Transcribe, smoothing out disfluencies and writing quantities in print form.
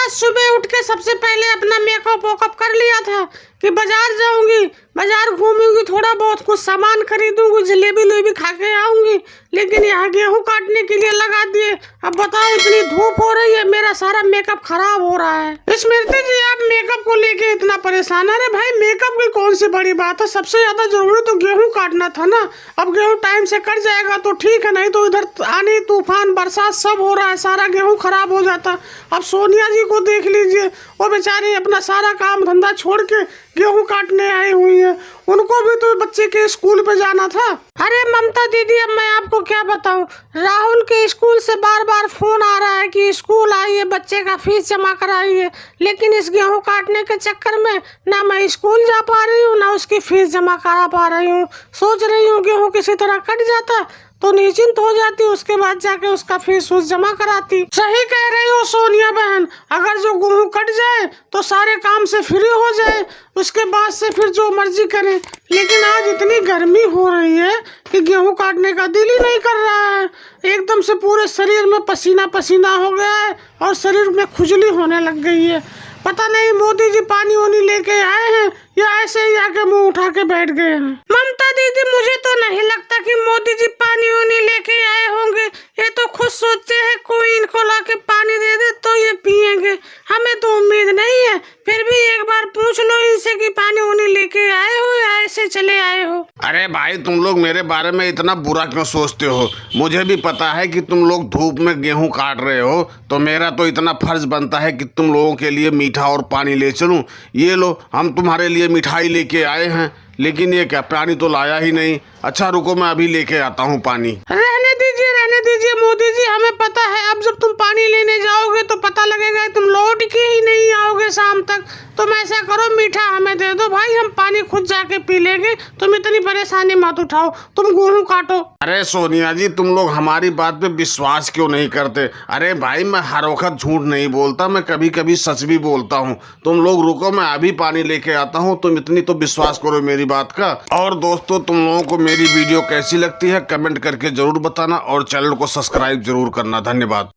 आज सुबह उठ के सबसे पहले अपना मेकअप वोकअप कर लिया था कि बाजार जाऊंगी, बाजार घूमूंगी, थोड़ा बहुत कुछ सामान खरीदूंगी, जलेबी लोबी खा के आऊंगी। लेकिन यहाँ गेहूं काटने के लिए लगा दिए। अब बताओ, इतनी धूप हो रही है, मेरा सारा मेकअप खराब हो रहा है। स्मृति जी, आप मेकअप को लेके इतना परेशान? अरे भाई, मेकअप की कौन सी बड़ी बात है, सबसे ज्यादा जरूरी तो गेहूं काटना था ना। अब गेहूं टाइम से कट जाएगा तो ठीक है, नहीं तो इधर आनी तूफान बरसात सब हो रहा है, सारा गेहूं खराब हो जाता। अब सोनिया जी को देख लीजिए, वो बेचारी अपना सारा काम धंधा छोड़ के गेहूं काटने आई हुई है। उनको भी तो बच्चे के स्कूल पे जाना था। अरे ममता दीदी, अब मैं आपको क्या बताऊं, राहुल के स्कूल से बार बार फोन आ रहा है कि स्कूल आइए, बच्चे का फीस जमा कराइए। लेकिन इस गेहूं काटने के चक्कर में ना मैं स्कूल जा पा रही हूँ, ना उसकी फीस जमा करा पा रही हूँ। सोच रही हूँ गेहूं किसी तरह कट जाता तो निश्चिंत हो जाती, उसके बाद जाके उसका फीस जमा कराती। सही कह रही हो सोनिया बहन, अगर जो गेहूं कट जाए तो सारे काम से फ्री हो जाए, उसके बाद से फिर जो मर्जी करे। लेकिन आज इतनी गर्मी हो रही है कि गेहूं काटने का दिल ही नहीं कर रहा है। एकदम से पूरे शरीर में पसीना पसीना हो गया है और शरीर में खुजली होने लग गई है। पता नहीं मोदी जी पानी वानी लेके आए हैं या ऐसे ही आके मुंह उठा के बैठ गए हैं। ममता दीदी, मुझे तो नहीं लगता कि मोदी जी पानी वानी लेके आए होंगे। ये तो खुद सोचते हैं कोई इनको लाके पानी दे दे तो ये पियेंगे। हमें तो उम्मीद नहीं है, फिर भी एक बार पूछ लो इनसे कि पानी वानी लेके आए हो या ऐसे चले आए हो। अरे भाई, तुम लोग मेरे बारे में इतना बुरा क्यों सोचते हो? मुझे भी पता है कि तुम लोग धूप में गेहूं काट रहे हो, तो मेरा तो इतना फर्ज बनता है कि तुम लोगों के लिए मीठा और पानी ले चलूं। ये लो, हम तुम्हारे लिए मिठाई लेके आए हैं, लेकिन ये क्या, पानी तो लाया ही नहीं। अच्छा रुको, मैं अभी लेके आता हूँ पानी। रहने दीजिए मोदी जी, हमें पता है अब जब तुम पानी लेने जाओगे तो पता लगेगा तुम लौट के ही नहीं आओगे शाम तक। तुम ऐसा करो, मीठा हमें दे दो भाई, हम पानी खुद जाके पी लेंगे। तुम इतनी परेशानी मत उठाओ, तुम गेहूं काटो। अरे सोनिया जी, तुम लोग हमारी बात पे विश्वास क्यों नहीं करते? अरे भाई, मैं हर वक्त झूठ नहीं बोलता, मैं कभी कभी सच भी बोलता हूँ। तुम लोग रुको, मैं अभी पानी लेके आता हूँ, तुम इतनी तो विश्वास करो मेरी बात का। और दोस्तों, तुम लोगों को मेरी वीडियो कैसी लगती है कमेंट करके जरूर बताना और चैनल को सब्सक्राइब जरूर करना। धन्यवाद।